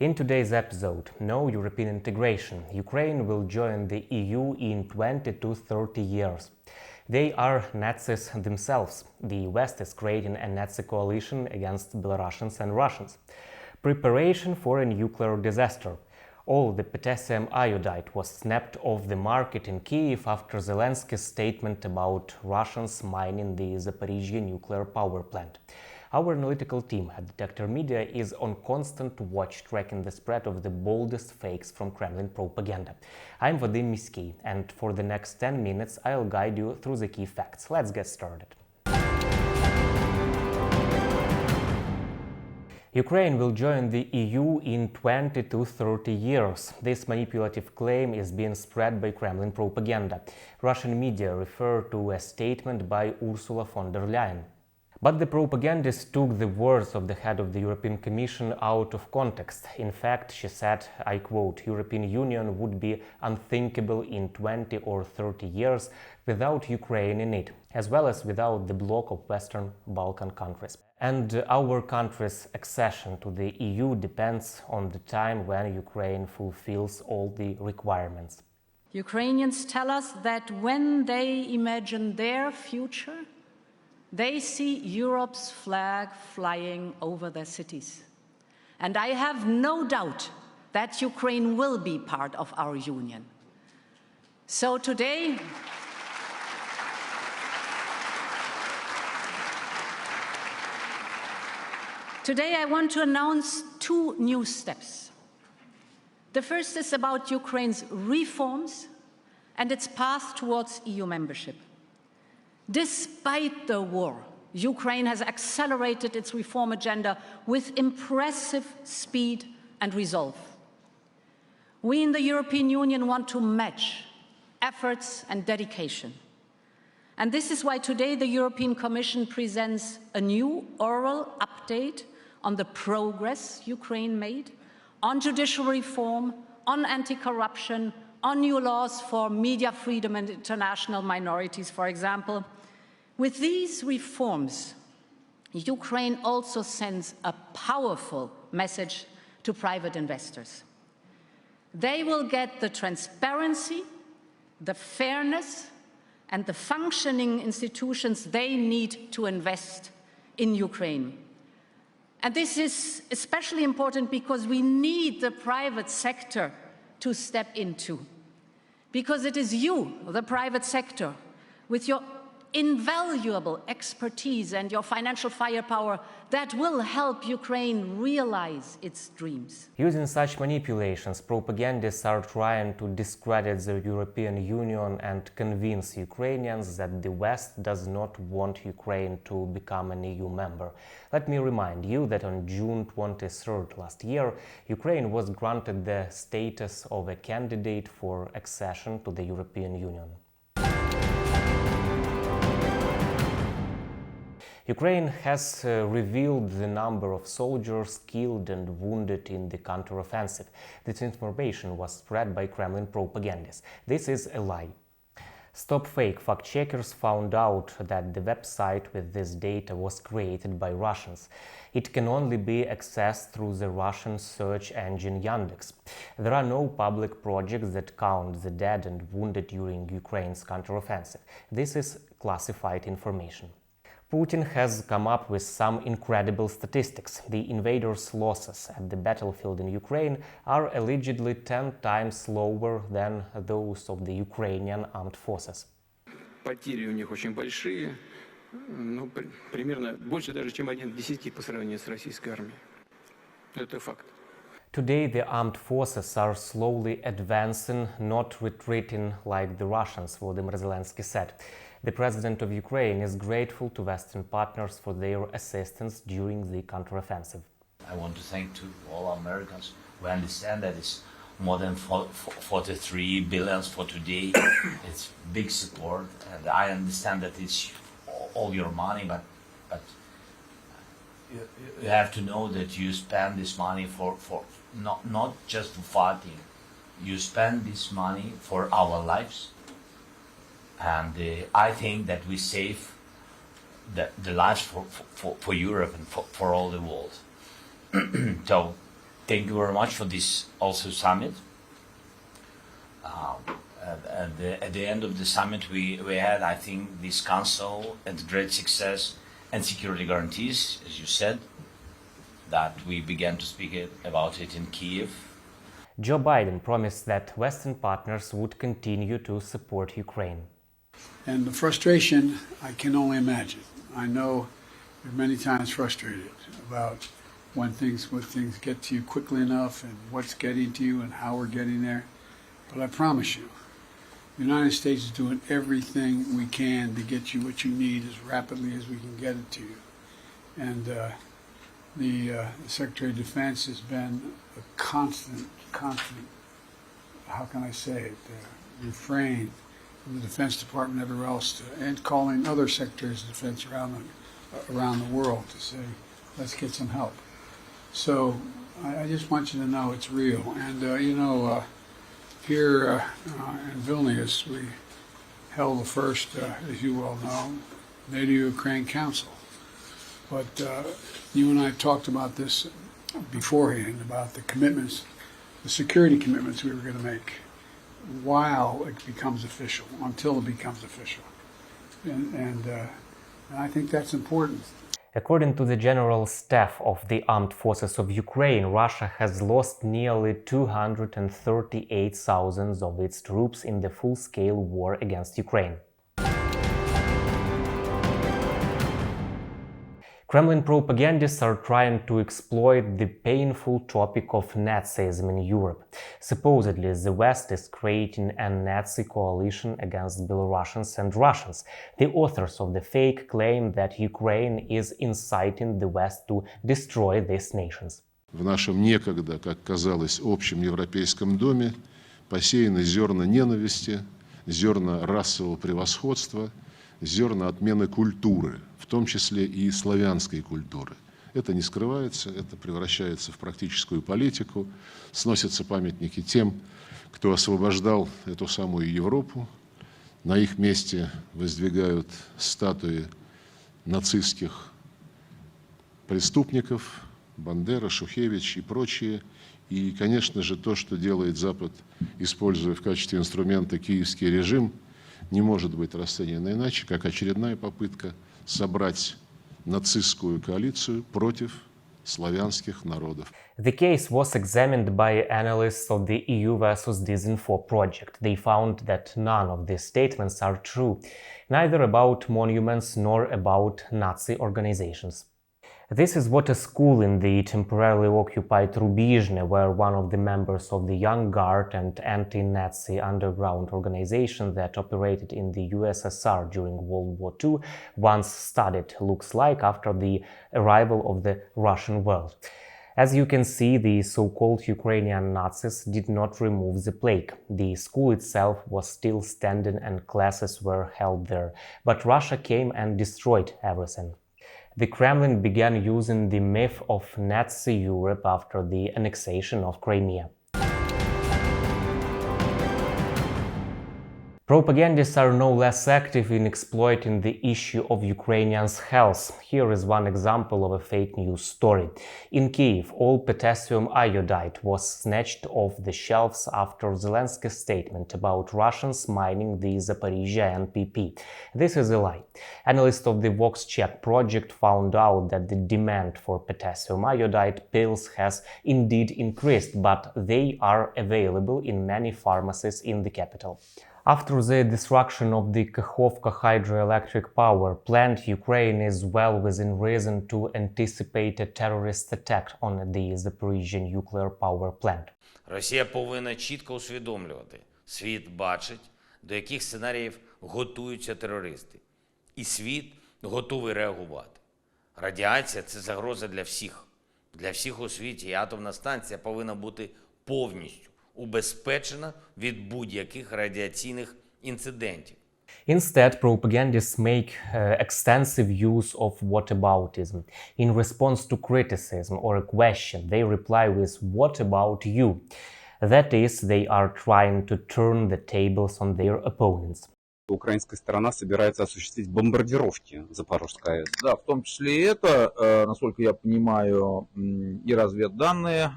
In today's episode, no European integration. Ukraine will join the EU in 20 to 30 years. They are Nazis themselves. The West is creating a Nazi coalition against Belarusians and Russians. Preparation for a nuclear disaster. All the potassium iodide was snapped off the market in Kyiv after Zelenskyy's statement about Russians mining the Zaporizhzhia nuclear power plant. Our analytical team at Detector Media is on constant watch, tracking the spread of the boldest fakes from Kremlin propaganda. I'm Vadym Miskyi, and for the next 10 minutes I'll guide you through the key facts. Let's get started. Ukraine will join the EU in 20 to 30 years. This manipulative claim is being spread by Kremlin propaganda. Russian media refer to a statement by Ursula von der Leyen. But the propagandists took the words of the head of the European Commission out of context. In fact, she said, I quote, European Union would be unthinkable in 20 or 30 years without Ukraine in it, as well as without the bloc of Western Balkan countries. And our country's accession to the EU depends on the time when Ukraine fulfills all the requirements. Ukrainians tell us that when they imagine their future, they see Europe's flag flying over their cities. And I have no doubt that Ukraine will be part of our union. So today, I want to announce two new steps. The first is about Ukraine's reforms and its path towards EU membership. Despite the war, Ukraine has accelerated its reform agenda with impressive speed and resolve. We in the European Union want to match efforts and dedication. And this is why today the European Commission presents a new oral update on the progress Ukraine made, on judicial reform, on anti-corruption, on new laws for media freedom and international minorities, for example. With these reforms, Ukraine also sends a powerful message to private investors. They will get the transparency, the fairness, and the functioning institutions they need to invest in Ukraine. And this is especially important because we need the private sector to step into. Because it is you, the private sector, with your invaluable expertise and your financial firepower that will help Ukraine realize its dreams. Using such manipulations, propagandists are trying to discredit the European Union and convince Ukrainians that the West does not want Ukraine to become an EU member. Let me remind you that on June 23rd last year, Ukraine was granted the status of a candidate for accession to the European Union. Ukraine has revealed the number of soldiers killed and wounded in the counteroffensive. This information was spread by Kremlin propagandists. This is a lie. Stop Fake fact-checkers found out that the website with this data was created by Russians. It can only be accessed through the Russian search engine Yandex. There are no public projects that count the dead and wounded during Ukraine's counteroffensive. This is classified information. Putin has come up with some incredible statistics. The invaders' losses at the battlefield in Ukraine are allegedly 10 times lower than those of the Ukrainian armed forces. Потери у них очень большие, примерно больше даже, чем 1 к 10 по сравнению с российской армией. Это факт. Today the armed forces are slowly advancing, not retreating like the Russians, Volodymyr Zelenskyy said. The president of Ukraine is grateful to Western partners for their assistance during the counteroffensive. I want to thank to all Americans. We understand that it's more than 43 billion for today. It's big support, and I understand that it's all your money, but you have to know that you spend this money for not just for fighting. You spend this money for our lives. And I think that we save the lives for Europe and for all the world. So Thank you very much for this also summit. At the end of the summit we had, I think, this council had great success and security guarantees, as you said, that we began to speak about it in Kyiv. Joe Biden promised that Western partners would continue to support Ukraine. And the frustration, I can only imagine. I know you're many times frustrated about when things get to you quickly enough and what's getting to you and how we're getting there. But I promise you, the United States is doing everything we can to get you what you need as rapidly as we can get it to you. And the Secretary of Defense has been a constant, how can I say it, refrain from the Defense Department and everywhere else, and calling other Secretaries of Defense around the world to say, let's get some help. So I just want you to know it's real. And here in Vilnius, we held the first, as you well know, NATO-Ukraine Council. But you and I talked about this beforehand, about the commitments, the security commitments we were going to make while it becomes official, until it becomes official. And I think that's important. According to the General Staff of the Armed Forces of Ukraine, Russia has lost nearly 238,000 of its troops in the full-scale war against Ukraine. Kremlin propagandists are trying to exploit the painful topic of Nazism in Europe. Supposedly, the West is creating a Nazi coalition against Belarusians and Russians. The authors of the fake claim that Ukraine is inciting the West to destroy these nations. В нашем некогда, как казалось, общем европейском доме посеяны зерна ненависти, зерна расового превосходства, зерна отмены культуры, в том числе и славянской культуры. Это не скрывается, это превращается в практическую политику, сносятся памятники тем, кто освобождал эту самую Европу. На их месте воздвигают статуи нацистских преступников, Бандера, Шухевич и прочие. И, конечно же, то, что делает Запад, используя в качестве инструмента киевский режим, не может быть расценено иначе, как очередная попытка собрать нацистскую коалицию против славянских народов. The case was examined by analysts of the EU versus Disinfo project. They found that none of these statements are true, neither about monuments nor about Nazi organizations. This is what a school in the temporarily occupied Rubizhne, where one of the members of the Young Guard and anti-Nazi underground organization that operated in the USSR during World War II once studied, looks like after the arrival of the Russian world. As you can see, the so-called Ukrainian Nazis did not remove the plaque. The school itself was still standing and classes were held there, but Russia came and destroyed everything. The Kremlin began using the myth of Nazi Europe after the annexation of Crimea. Propagandists are no less active in exploiting the issue of Ukrainians' health. Here is one example of a fake news story. In Kyiv, all potassium iodide was snatched off the shelves after Zelensky's statement about Russians mining the Zaporizhzhia NPP. This is a lie. Analysts of the VoxCheck project found out that the demand for potassium iodide pills has indeed increased, but they are available in many pharmacies in the capital. After the destruction of the Kakhovka hydroelectric power plant, Ukraine is well within reason to anticipate a terrorist attack on the Zaporizhzhia nuclear power plant. Росія повинна чітко усвідомлювати, світ бачить, до яких сценаріїв готуються терористи. І світ готовий реагувати. Радіація – це загроза для всіх. Для всіх у світі і атомна станція повинна бути повністю убезпечена від будь-яких радіаційних інцидентів. Instead, propagandists make extensive use of whataboutism. In response to criticism or a question, they reply with "What about you?" That is, they are trying to turn the tables on their opponents. украинская сторона собирается осуществить бомбардировки Запорожской АЭС. Да, в том числе и это, насколько я понимаю, и разведданные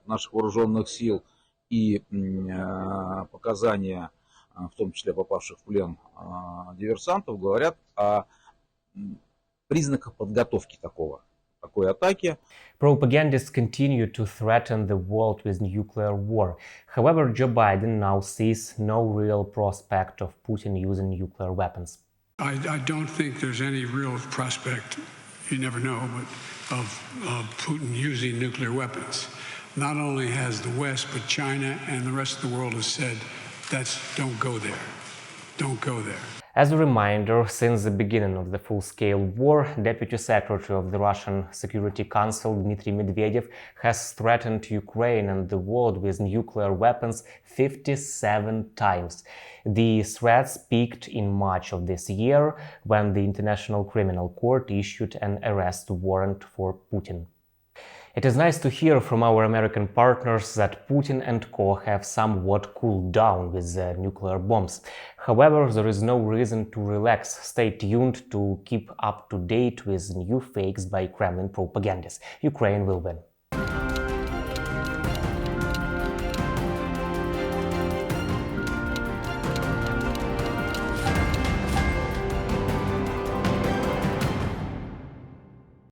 наших вооруженных сил, и показания, в том числе попавших в плен диверсантов, говорят о признаках подготовки такой атаки. Propagandists continue to threaten the world with nuclear war. However, Joe Biden now sees no real prospect of Putin using nuclear weapons. I don't think there's any real prospect, you never know, but of Putin using nuclear weapons. Not only has the West, but China and the rest of the world has said, don't go there. Don't go there. As a reminder, since the beginning of the full-scale war, Deputy Secretary of the Russian Security Council Dmitry Medvedev has threatened Ukraine and the world with nuclear weapons 57 times. The threats peaked in March of this year, when the International Criminal Court issued an arrest warrant for Putin. It is nice to hear from our American partners that Putin and co. have somewhat cooled down with the nuclear bombs. However, there is no reason to relax. Stay tuned to keep up to date with new fakes by Kremlin propagandists. Ukraine will win.